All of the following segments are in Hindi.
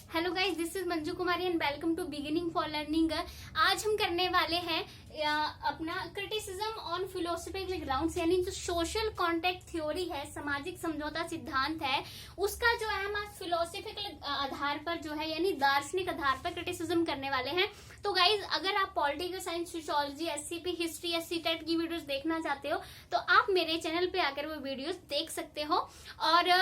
Hello guys, this is Manju Kumari and welcome to beginning for learning. आज हम करने वाले हैं अपना क्रिटिसिज्म ऑन फिलोसफिकल ग्राउंड्स, यानी जो सोशल कॉन्टेक्ट थ्योरी है, सामाजिक समझौता सिद्धांत है, उसका जो है हम फिलोसफिकल आधार पर जो है यानी दार्शनिक आधार पर क्रिटिसिज्म करने वाले हैं। तो गाइज, अगर आप political science, sociology, SCP, history, एससीटेट की वीडियोस देखना चाहते हो तो आप मेरे चैनल पे आकर वो वीडियोस देख सकते हो। और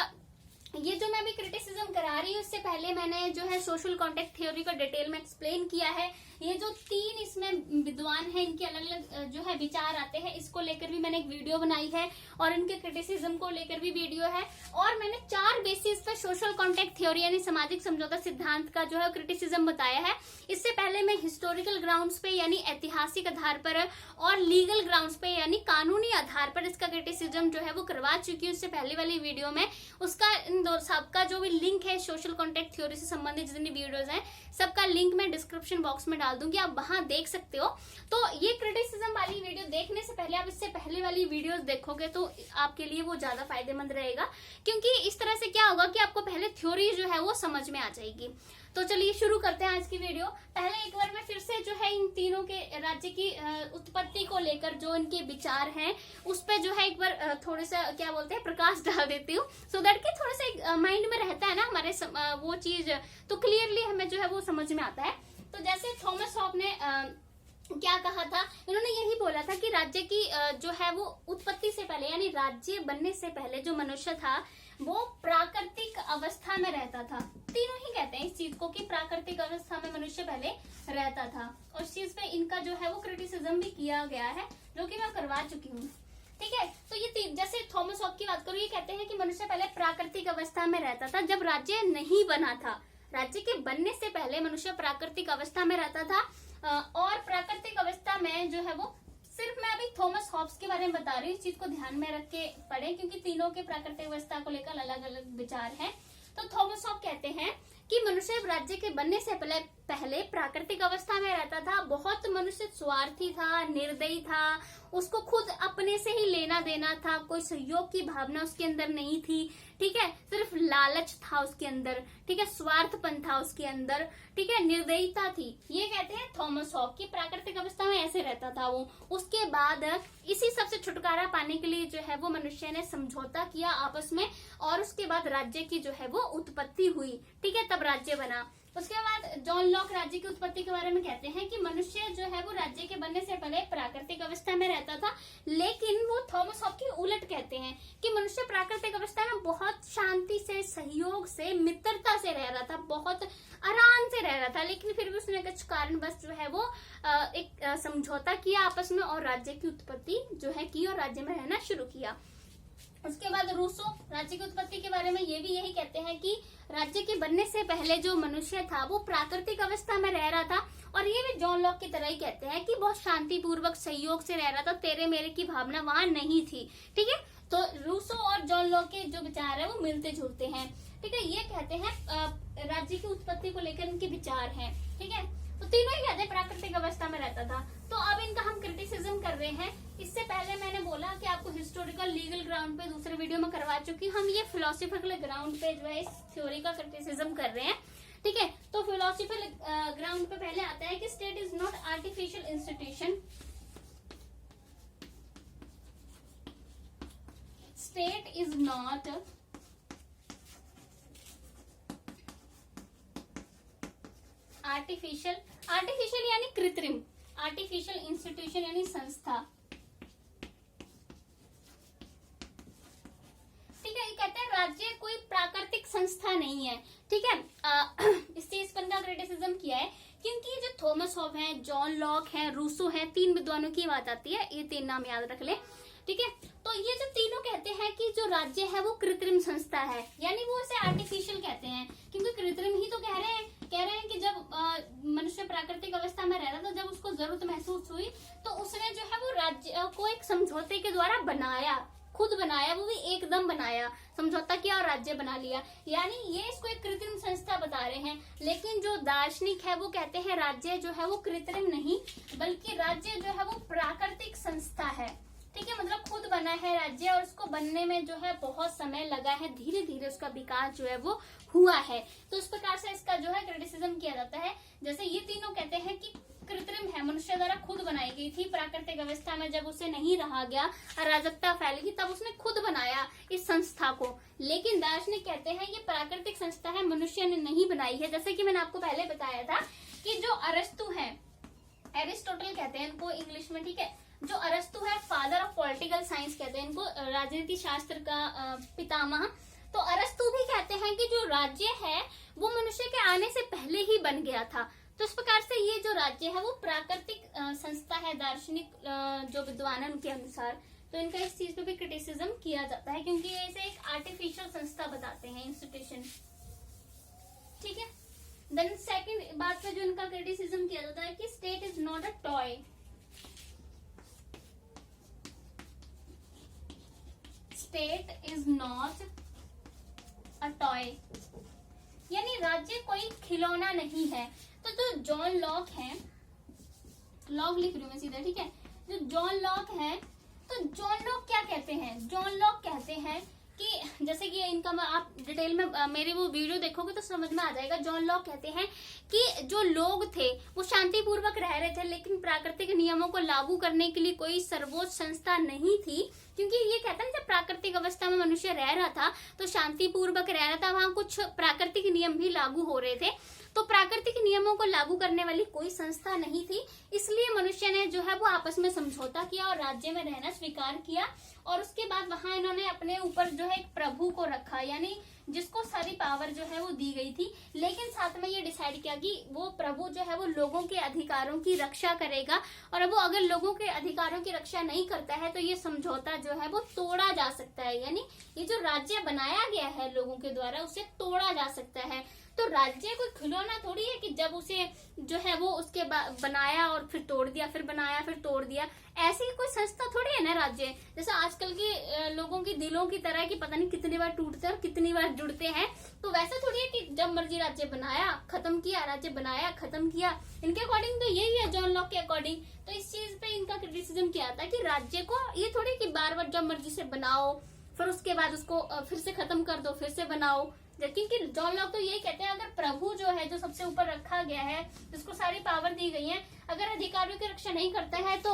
ये जो मैं अभी क्रिटिसिज्म करा रही हूँ, इससे पहले मैंने जो है सोशल कॉन्टेक्ट थ्योरी को डिटेल में एक्सप्लेन किया है। ये जो तीन इसमें विद्वान हैं, इनके अलग अलग जो है विचार आते हैं, इसको लेकर भी मैंने एक वीडियो बनाई है और इनके क्रिटिसिज्म को लेकर भी वीडियो है। और मैंने 4 बेसिस पर सोशल कॉन्टेक्ट थ्योरी यानी सामाजिक समझौता सिद्धांत का जो है क्रिटिसिज्म बताया है। इससे पहले मैं हिस्टोरिकल ग्राउंड्स पे यानी ऐतिहासिक आधार पर और लीगल ग्राउंड्स पे यानी कानूनी आधार पर इसका क्रिटिसिज्म जो है वो करवा चुकी हूँ इससे पहले वाली वीडियो में। उसका इन दो सबका जो भी लिंक है सोशल कॉन्टेक्ट थ्योरी से संबंधित जितनी वीडियोज हैं, सबका लिंक मैं डिस्क्रिप्शन बॉक्स में डाल दूंगी, आप वहां देख सकते हो। तो ये क्रिटिसिज्म वाली वीडियो देखने से पहले आप इससे पहले वाली वीडियोस देखोगे तो आपके लिए वो ज्यादा फायदेमंद रहेगा, क्योंकि इस तरह से क्या होगा कि आपको पहले थ्योरी जो है वो समझ में आ जाएगी। तो चलिए शुरू करते हैं आज की वीडियो। पहले एक बार मैं फिर से जो है इन तीनों के राज्य की उत्पत्ति को लेकर जो इनके विचार हैं उस पर जो है एक बार थोड़ा सा क्या बोलते हैं प्रकाश डाल देती हूँ, सो दैट कि थोड़ा सा माइंड में रहता है ना हमारे वो चीज, तो क्लियरली हमें जो है वो समझ में आता है। तो जैसे थॉमस हॉब ने क्या कहा था, इन्होंने यही बोला था कि राज्य की जो है वो उत्पत्ति से पहले यानी राज्य बनने से पहले जो मनुष्य था वो प्राकृतिक अवस्था में रहता था। तीनों ही कहते हैं इस चीज को कि प्राकृतिक अवस्था में मनुष्य पहले रहता था, और इस चीज पे इनका जो है वो क्रिटिसिज्म भी किया गया है, जो कि मैं करवा चुकी हूँ। ठीक है, तो ये जैसे थॉमस हॉब की बात करूँ, ये कहते हैं कि मनुष्य पहले प्राकृतिक अवस्था में रहता था जब राज्य नहीं बना था। राज्य के बनने से पहले मनुष्य प्राकृतिक अवस्था में रहता था, और प्राकृतिक अवस्था में जो है वो सिर्फ मैं अभी थॉमस हॉब्स के बारे में बता रही हूँ, इस चीज को ध्यान में रख के पढ़ें क्योंकि तीनों के प्राकृतिक अवस्था को लेकर अलग अलग विचार हैं। तो थॉमस हॉब कहते हैं कि मनुष्य राज्य के बनने से पहले प्राकृतिक अवस्था में रहता था। बहुत मनुष्य स्वार्थी था, निर्दयी था, उसको खुद अपने से ही लेना देना था, कोई सहयोग की भावना उसके अंदर नहीं थी। ठीक है, सिर्फ लालच था उसके अंदर। ठीक है, स्वार्थपन था उसके अंदर। ठीक है, निर्दयता थी। ये कहते हैं थॉमस हॉब की प्राकृतिक अवस्था में ऐसे रहता था वो। उसके बाद इसी सबसे छुटकारा पाने के लिए जो है वो मनुष्य ने समझौता किया आपस में, और उसके बाद राज्य की जो है वो उत्पत्ति हुई। ठीक है, तब राज्य बना। उसके बाद जॉन लॉक राज्य की उत्पत्ति के बारे में कहते हैं कि मनुष्य जो है वो राज्य के बनने से पहले प्राकृतिक अवस्था में रहता था, लेकिन वो थॉमस हॉब की उलट कहते हैं कि मनुष्य प्राकृतिक अवस्था में बहुत शांति से, सहयोग से, मित्रता से रह रहा था, बहुत आराम से रह रहा था, लेकिन फिर भी उसने कुछ कारणवश जो है वो एक समझौता किया आपस में और राज्य की उत्पत्ति जो है की और राज्य में रहना शुरू किया। उसके बाद रूसो राज्य की उत्पत्ति के बारे में ये भी यही कहते हैं कि राज्य के बनने से पहले जो मनुष्य था वो प्राकृतिक अवस्था में रह रहा था, और ये भी जॉन लॉक की तरह ही कहते हैं कि बहुत शांतिपूर्वक सहयोग से रह रहा था, तेरे मेरे की भावना वहां नहीं थी। ठीक है, तो रूसो और जॉन लॉक के जो विचार है वो मिलते जुलते हैं। ठीक है, ये कहते हैं राज्य की उत्पत्ति को लेकर इनके विचार हैं। ठीक है, तो तीनों ही कहते हैं प्राकृतिक अवस्था में रहता था। तो अब इनका हम क्रिटिसिज्म कर रहे हैं। इससे पहले मैंने बोला कि आपको हिस्टोरिकल लीगल ग्राउंड पे दूसरे वीडियो में करवा चुकी, हम ये फिलोसफिकल ग्राउंड पे जो है इस थ्योरी का क्रिटिसिज्म कर रहे हैं। ठीक है, तो फिलोसफिकल ग्राउंड पे पहले आता है कि state is not artificial institution. State is not artificial यानी कृत्रिम, आर्टिफिशियल इंस्टीट्यूशन यानी संस्था। ठीक है, ये कहते हैं राज्य कोई प्राकृतिक संस्था नहीं है। ठीक है, इस चीज पर इनका क्रिटिसिज्म किया है क्योंकि जो थॉमस हॉब है, जॉन लॉक है, रूसो है, 3 विद्वानों की बात आती है, ये 3 नाम याद रख ले। ठीक है, तो ये जो तीनों कहते हैं कि जो राज्य है वो कृत्रिम संस्था है, यानी वो इसे आर्टिफिशियल कहते हैं, क्योंकि कृत्रिम ही तो कह रहे हैं कि जब मनुष्य प्राकृतिक अवस्था में रह रहा था, जब उसको जरूरत महसूस हुई तो उसने जो है वो राज्य को एक समझौते के द्वारा बनाया, खुद बनाया, वो भी एकदम बनाया, समझौता किया और राज्य बना लिया, यानी ये इसको एक कृत्रिम संस्था बता रहे हैं। लेकिन जो दार्शनिक है वो कहते हैं राज्य जो है वो कृत्रिम नहीं, बल्कि राज्य जो है वो प्राकृतिक संस्था है। ठीक है, मतलब खुद बना है राज्य और उसको बनने में जो है बहुत समय लगा है, धीरे धीरे उसका विकास जो है वो हुआ है। तो इस प्रकार से इसका जो है क्रिटिसिज्म किया जाता है। जैसे ये तीनों कहते हैं कि कृत्रिम है, मनुष्य द्वारा खुद बनाई गई थी, प्राकृतिक अवस्था में जब उसे नहीं रहा गया, अराजकता फैलेगी, तब उसने खुद बनाया इस संस्था को। लेकिन दार्शनिक कहते हैं ये प्राकृतिक संस्था है, मनुष्य ने नहीं बनाई है। जैसे कि मैंने आपको पहले बताया था कि जो अरस्तु है, एरिस्टोटल कहते हैं इनको इंग्लिश में, ठीक है, जो अरस्तु है फादर ऑफ पॉलिटिकल साइंस कहते हैं इनको, राजनीति शास्त्र का पितामह। तो अरस्तु भी कहते हैं कि जो राज्य है वो मनुष्य के आने से पहले ही बन गया था। तो इस प्रकार से ये जो राज्य है वो प्राकृतिक संस्था है, दार्शनिक जो विद्वान है उनके अनुसार। तो इनका इस चीज पे भी क्रिटिसिज्म किया जाता है क्योंकि ये इसे एक आर्टिफिशियल संस्था बताते हैं, इंस्टीट्यूशन। ठीक है, देन सेकंड बात पे जो इनका क्रिटिसिज्म किया जाता है कि state is not a toy. State is not a toy, यानी राज्य कोई खिलौना नहीं है। तो जो जॉन लॉक है, लॉक लिख रही हूं मैं सीधा, ठीक है, जो जॉन लॉक है, तो जॉन लॉक क्या कहते हैं? जॉन लॉक कहते हैं कि जैसे कि इनका आप डिटेल में मेरी वो वीडियो देखोगे तो समझ में आ जाएगा। जॉन लॉक कहते हैं कि जो लोग थे वो शांतिपूर्वक रह रहे थे, लेकिन प्राकृतिक नियमों को लागू करने के लिए कोई सर्वोच्च संस्था नहीं थी, क्योंकि ये कहते हैं जब प्राकृतिक अवस्था में मनुष्य रह रहा था तो शांतिपूर्वक रह रहा था, वहां कुछ प्राकृतिक नियम भी लागू हो रहे थे, तो प्राकृतिक नियमों को लागू करने वाली कोई संस्था नहीं थी। इसलिए मनुष्य ने जो है वो आपस में समझौता किया और राज्य में रहना स्वीकार किया, और उसके बाद वहां इन्होंने अपने ऊपर जो है एक प्रभु को रखा, यानी जिसको सारी पावर जो है वो दी गई थी। लेकिन साथ में ये डिसाइड किया कि वो प्रभु जो है वो लोगों के अधिकारों की रक्षा करेगा, और अब वो अगर लोगों के अधिकारों की रक्षा नहीं करता है तो ये समझौता जो है वो तोड़ा जा सकता है, यानी ये जो राज्य बनाया गया है लोगों के द्वारा उसे तोड़ा जा सकता है। तो राज्य कोई खिलौना थोड़ी है कि जब उसे जो है वो उसके बनाया और फिर तोड़ दिया, फिर बनाया फिर तोड़ दिया, ऐसी कोई संस्था थोड़ी है ना राज्य। जैसे आजकल के लोगों की दिलों की तरह कि पता नहीं कितनी बार टूटते हैं और कितनी बार जुड़ते हैं, तो वैसा थोड़ी है कि जब मर्जी राज्य बनाया खत्म किया, राज्य बनाया खत्म किया। इनके अकॉर्डिंग तो यही है, जॉन लॉक के अकॉर्डिंग। तो इस चीज पे इनका क्रिटिसिज्म किया था कि राज्य को ये थोड़ी कि बार बार जब मर्जी से बनाओ फिर उसके बाद उसको फिर से खत्म कर दो, फिर से बनाओ। क्योंकि जॉन लॉक तो यही कहते हैं अगर प्रभु जो है, जो सबसे ऊपर रखा गया है, जिसको सारी पावर दी गई है, अगर अधिकारियों की रक्षा नहीं करता है तो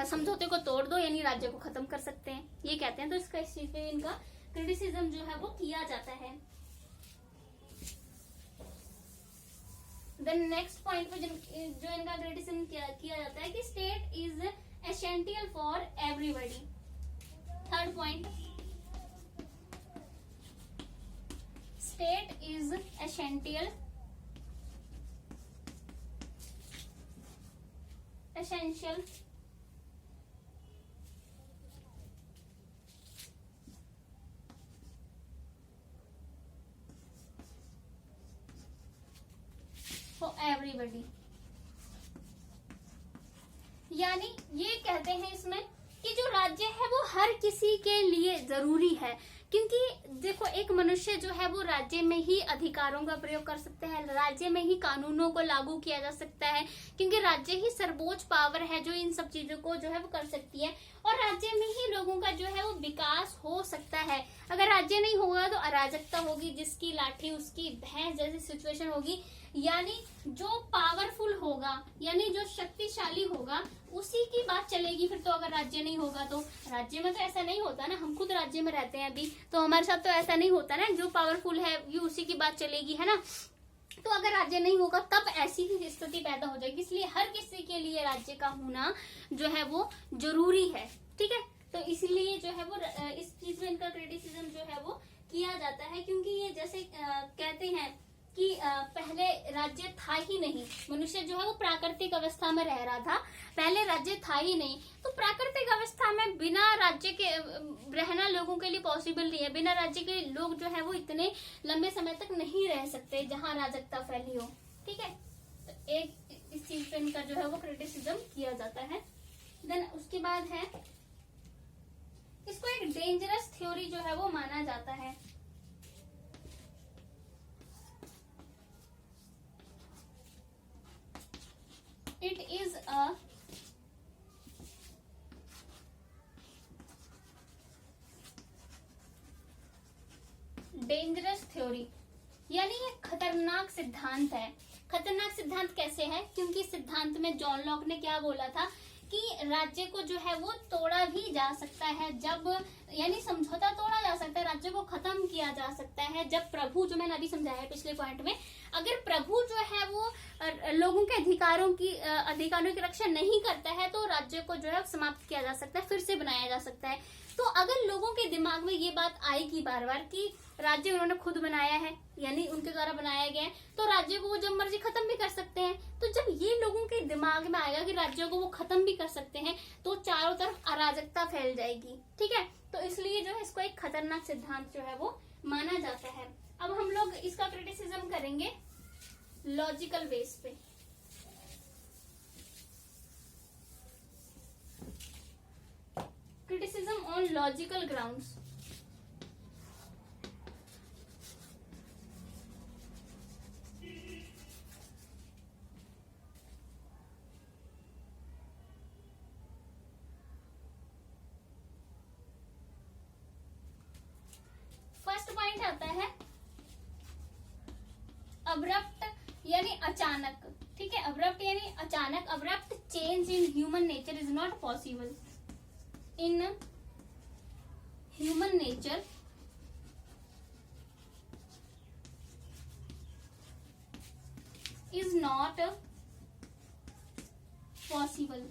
समझौते को तोड़ दो, यानी राज्य को खत्म कर सकते हैं, ये कहते हैं। तो इसका इस चीज पे इनका क्रिटिसिज्म जो है वो किया जाता है। देन नेक्स्ट पॉइंट पे जो इनका क्रिटिसिज्म किया जाता है कि state is essential for everybody. Third point, state is essential for everybody, यानी ये कहते हैं इसमें कि जो राज्य है वो हर किसी के लिए जरूरी है, क्योंकि देखो एक मनुष्य जो है वो राज्य में ही अधिकारों का प्रयोग कर सकता है, राज्य में ही कानूनों को लागू किया जा सकता है, क्योंकि राज्य ही सर्वोच्च पावर है जो इन सब चीजों को जो है वो कर सकती है, और राज्य में ही लोगों का जो है वो विकास हो सकता है। अगर राज्य नहीं होगा तो अराजकता होगी, जिसकी लाठी उसकी भैंस जैसी सिचुएशन होगी, यानी जो पावरफुल होगा, यानी जो शक्तिशाली होगा उसी की बात चलेगी फिर तो। अगर राज्य नहीं होगा तो राज्य में तो ऐसा नहीं होता ना, हम खुद राज्य में रहते हैं अभी, तो हमारे साथ तो ऐसा नहीं होता ना, जो पावरफुल है ये उसी की बात चलेगी, है ना। तो अगर राज्य नहीं होगा तब ऐसी ही स्थिति पैदा हो जाएगी, इसलिए हर किसी के लिए राज्य का होना जो है वो जरूरी है, ठीक है। तो इसलिए जो है वो इस चीज में इनका क्रिटिसिज्म जो है वो किया जाता है, क्योंकि ये जैसे कहते हैं कि पहले राज्य था ही नहीं, मनुष्य जो है वो प्राकृतिक अवस्था में रह रहा था, पहले राज्य था ही नहीं, तो प्राकृतिक अवस्था में बिना राज्य के रहना लोगों के लिए पॉसिबल नहीं है। बिना राज्य के लोग जो है वो इतने लंबे समय तक नहीं रह सकते जहां राजकता फैली हो, ठीक है। तो एक इस चीज पे इनका जो है वो क्रिटिसिज्म किया जाता है। देन उसके बाद है, इसको एक डेंजरस थ्योरी जो है वो माना जाता है। It is a dangerous theory, यानी ये खतरनाक सिद्धांत है। खतरनाक सिद्धांत कैसे है? क्योंकि सिद्धांत में जॉन लॉक ने क्या बोला था कि राज्य को जो है वो तोड़ा भी जा सकता है, जब यानी समझौता तोड़ा जा सकता है, राज्य को खत्म किया जा सकता है जब प्रभु, जो मैंने अभी समझाया है पिछले पॉइंट में, अगर प्रभु जो है वो लोगों के अधिकारों की रक्षा नहीं करता है तो राज्य को जो है समाप्त किया जा सकता है, फिर से बनाया जा सकता है। तो अगर लोगों के दिमाग में ये बात आएगी बार बार कि राज्य उन्होंने खुद बनाया है, यानी उनके द्वारा बनाया गया है, तो राज्य को वो जब मर्जी खत्म भी कर सकते हैं। तो जब ये लोगों के दिमाग में आएगा कि राज्यों को वो खत्म भी कर सकते हैं, तो चारों तरफ अराजकता फैल जाएगी। ठीक है, तो इसलिए जो है इसको एक खतरनाक सिद्धांत जो है वो माना जाता है। अब हम लोग इसका क्रिटिसिज्म करेंगे लॉजिकल बेस पे। Criticism on logical grounds. First point आता है अब्रप्ट यानी अचानक। ठीक है, अब्रप्ट यानी अचानक। Abrupt change in human nature is not possible. In human nature is not possible,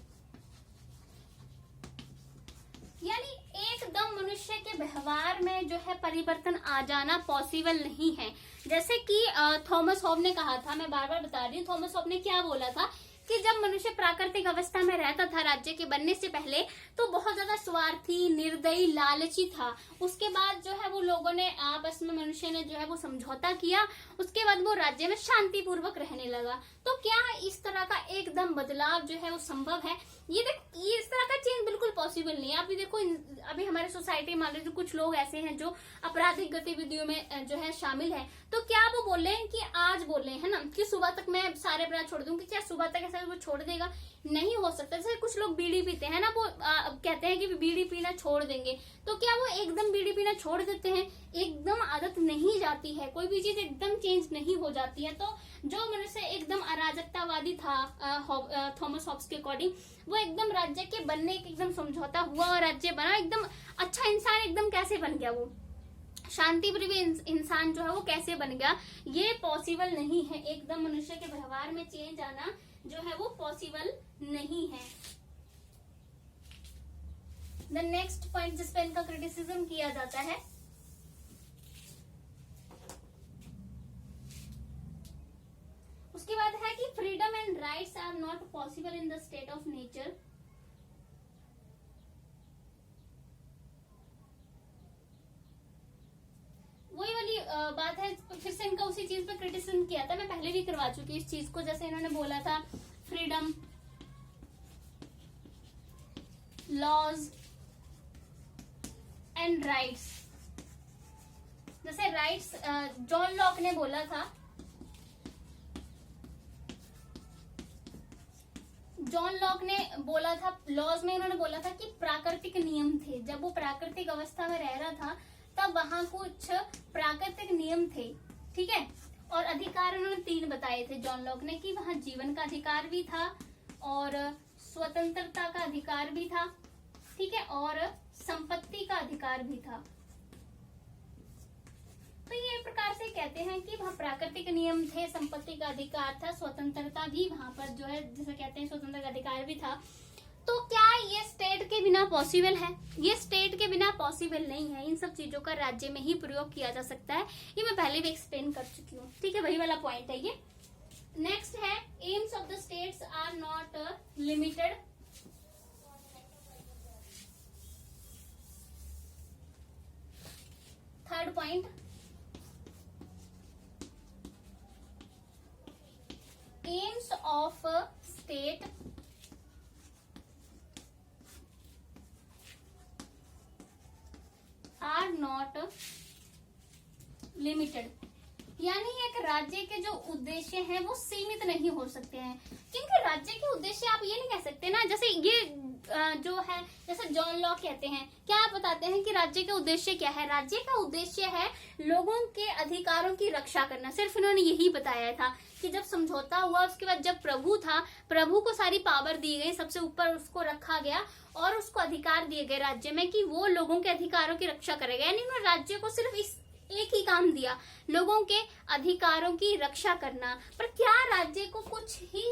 यानी एकदम मनुष्य के व्यवहार में जो है परिवर्तन आ जाना पॉसिबल नहीं है। जैसे कि थॉमस हॉब ने कहा था, मैं बार बार बता रही हूँ, थॉमस हॉब ने क्या बोला था कि जब मनुष्य प्राकृतिक अवस्था में रहता था राज्य के बनने से पहले, तो बहुत ज्यादा स्वार्थी, निर्दयी, लालची था। उसके बाद जो है वो लोगों ने आपस में, मनुष्य ने जो है वो समझौता किया, उसके बाद वो राज्य में शांतिपूर्वक रहने लगा। तो क्या इस तरह का एकदम बदलाव जो है वो संभव है? ये इस तरह का चेंज बिल्कुल पॉसिबल नहीं है। अभी देखो, अभी हमारे सोसाइटी मान लीजिए कुछ लोग ऐसे हैं जो आपराधिक गतिविधियों में जो है शामिल है, तो क्या वो बोल रहे हैं कि आज बोल रहे हैं ना कि सुबह तक मैं सारे अपराध छोड़ दूंगी, क्या सुबह तक ऐसा वो छोड़ देगा? नहीं हो सकता। जैसे कुछ लोग बीड़ी पीते हैं ना, वो कहते हैं कि बीड़ी पीना छोड़ देंगे, तो क्या वो एकदम बीड़ी पीना छोड़ देते हैं? एकदम आदत नहीं जाती है, कोई भी चीज एकदम चेंज नहीं हो जाती है। तो जो मनुष्य एकदम अराजकतावादी था थॉमस हॉब्स के अकॉर्डिंग, वो एकदम राज्य के बनने के एकदम समझौता हुआ और राज्य बना, एकदम अच्छा इंसान एकदम कैसे बन गया, वो शांति प्रिय इंसान जो है वो कैसे बन गया? ये पॉसिबल नहीं है। एकदम मनुष्य के व्यवहार में चेंज आना जो है वो पॉसिबल नहीं है। द नेक्स्ट पॉइंट जिस पे इनका क्रिटिसिज्म किया जाता है, उसके बाद है कि freedom and rights are not possible in the state of nature. वही वाली बात है, फिर से इनका उसी चीज पे क्रिटिसिज्म किया था, मैं पहले भी करवा चुकी इस चीज को। जैसे इन्होंने बोला था फ्रीडम, लॉज एंड राइट्स। जैसे राइट्स जॉन लॉक ने बोला था, जॉन लॉक ने बोला था लॉज में, उन्होंने बोला था कि प्राकृतिक नियम थे। जब वो प्राकृतिक अवस्था में रह रहा था तब वहां कुछ प्राकृतिक नियम थे। ठीक है, और अधिकार उन्होंने 3 बताए थे जॉन लॉक ने, कि वहां जीवन का अधिकार भी था और स्वतंत्रता का अधिकार भी था। ठीक है, और संपत्ति का अधिकार भी था। तो ये प्रकार से कहते हैं कि वहाँ प्राकृतिक नियम थे, संपत्ति का अधिकार था, स्वतंत्रता भी वहां पर जो है, जिसे कहते हैं स्वतंत्रता का अधिकार भी था। तो क्या ये स्टेट के बिना पॉसिबल है? ये स्टेट के बिना पॉसिबल नहीं है। इन सब चीजों का राज्य में ही प्रयोग किया जा सकता है। ये मैं पहले भी एक्सप्लेन कर चुकी हूँ। ठीक है, वही वाला पॉइंट है ये। नेक्स्ट है aims of the states are not limited. Third point, aims of state are not limited। यानी एक राज्य के जो उद्देश्य हैं वो सीमित नहीं हो सकते हैं, क्योंकि राज्य के उद्देश्य आप ये नहीं कह सकते ना, जैसे ये जो है, जैसे जॉन लॉक कहते हैं, क्या आप बताते हैं कि राज्य का उद्देश्य क्या है? राज्य का उद्देश्य है लोगों के अधिकारों की रक्षा करना। सिर्फ इन्होंने यही बताया था कि जब समझौता हुआ उसके बाद जब प्रभु था, प्रभु को सारी पावर दी गई, सबसे ऊपर उसको रखा गया और उसको अधिकार दिए गए राज्य में कि वो लोगों के अधिकारों की रक्षा करेगा। यानी उन्होंने राज्य को सिर्फ इस एक ही काम दिया, लोगों के अधिकारों की रक्षा करना। पर क्या राज्य को कुछ ही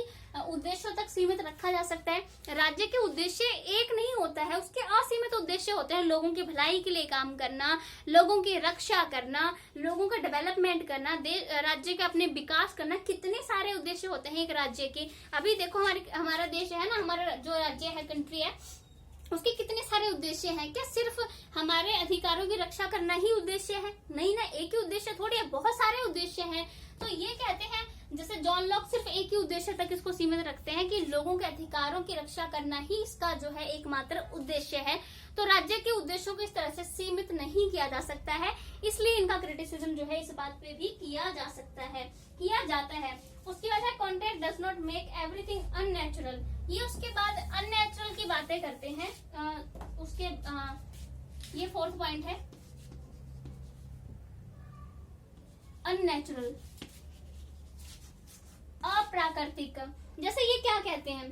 उद्देश्यों तक सीमित रखा जा सकता है? राज्य के उद्देश्य एक नहीं होता है, उसके असीमित उद्देश्य होते हैं। लोगों की भलाई के लिए काम करना, लोगों की रक्षा करना, लोगों का डेवलपमेंट करना, राज्य का अपने विकास करना, कितने सारे उद्देश्य होते हैं एक राज्य के। अभी देखो हमारा देश है ना, हमारा जो राज्य है, कंट्री है, उसके कितने सारे उद्देश्य हैं। क्या सिर्फ हमारे अधिकारों की रक्षा करना ही उद्देश्य है? नहीं ना, एक ही उद्देश्य थोड़ी है, बहुत सारे उद्देश्य हैं। तो ये कहते हैं, जैसे जॉन लॉक सिर्फ एक ही उद्देश्य तक इसको सीमित रखते हैं कि लोगों के अधिकारों की रक्षा करना ही इसका जो है एकमात्र उद्देश्य है। तो राज्य के उद्देश्यों को इस तरह से सीमित नहीं किया जा सकता है, इसलिए इनका क्रिटिसिज्म जो है इस बात पे भी किया जा सकता है, किया जाता है। उसकी बाद है contact does not make everything unnatural. ये उसके बाद अननेचुरल की बातें करते हैं। ये फोर्थ पॉइंट है, अननेचुरल, अप्राकृतिक। जैसे ये क्या कहते हैं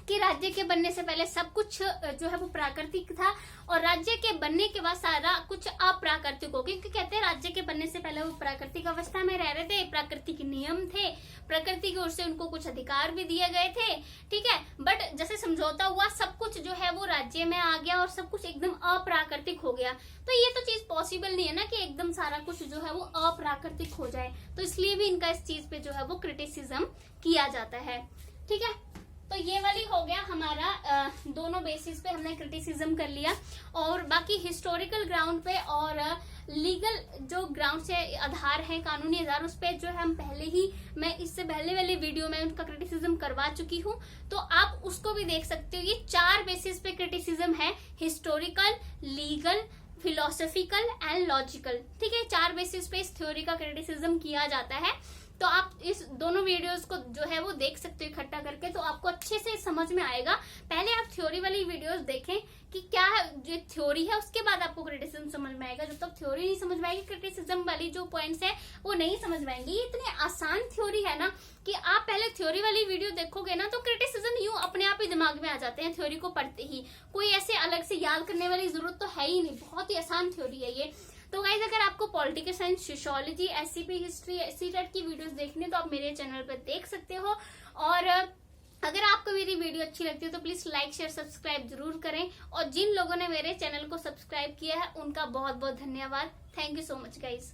कि राज्य के बनने से पहले सब कुछ जो है वो प्राकृतिक था और राज्य के बनने के बाद सारा कुछ अप्राकृतिक हो गया, क्योंकि कहते हैं राज्य के बनने से पहले वो प्राकृतिक अवस्था में रह रहे थे, प्राकृतिक नियम थे, प्रकृति की ओर से उनको कुछ अधिकार भी दिए गए थे, ठीक है। बट जैसे समझौता हुआ, सब कुछ जो है वो राज्य में आ गया और सब कुछ एकदम अप्राकृतिक हो गया। तो ये तो चीज पॉसिबल नहीं है ना कि एकदम सारा कुछ जो है वो अप्राकृतिक हो जाए, तो इसलिए भी इनका इस चीज पे जो है वो क्रिटिसिज्म किया जाता है, ठीक है। तो ये वाली हो गया हमारा, दोनों बेसिस पे हमने क्रिटिसिज्म कर लिया। और बाकी हिस्टोरिकल ग्राउंड पे और लीगल जो ग्राउंड से आधार है, कानूनी आधार, उस पे जो है हम पहले ही, मैं इससे पहले वाली वीडियो में उनका क्रिटिसिज्म करवा चुकी हूँ, तो आप उसको भी देख सकते हो। ये 4 बेसिस पे क्रिटिसिज्म है, historical, legal, philosophical and logical, ठीक है। 4 बेसिस पे इस थ्योरी का क्रिटिसिज्म किया जाता है। तो आप इस दोनों वीडियोस को जो है वो देख सकते हो इकट्ठा करके, तो आपको अच्छे से समझ में आएगा। पहले आप थ्योरी वाली वीडियोस देखें कि क्या जो थ्योरी है, उसके बाद आपको क्रिटिसिज्म समझ में आएगा। जब तक थ्योरी नहीं समझ में आएगी, क्रिटिसिज्म वाली जो पॉइंट्स है वो नहीं समझ में आएंगे। ये इतनी आसान थ्योरी है ना कि आप पहले थ्योरी वाली वीडियो देखोगे ना तो क्रिटिसिज्म यूं अपने आप ही दिमाग में आ जाते हैं थ्योरी को पढ़ते ही। कोई ऐसे अलग से याद करने वाली जरूरत तो है ही नहीं, बहुत ही आसान थ्योरी है ये। तो गाइस, अगर आपको political science, sociology, SCP, history, CTET की वीडियोस देखनी है तो आप मेरे चैनल पर देख सकते हो। और अगर आपको मेरी वीडियो अच्छी लगती है तो प्लीज लाइक, शेयर, सब्सक्राइब जरूर करें। और जिन लोगों ने मेरे चैनल को सब्सक्राइब किया है उनका बहुत बहुत धन्यवाद। Thank you so much guys.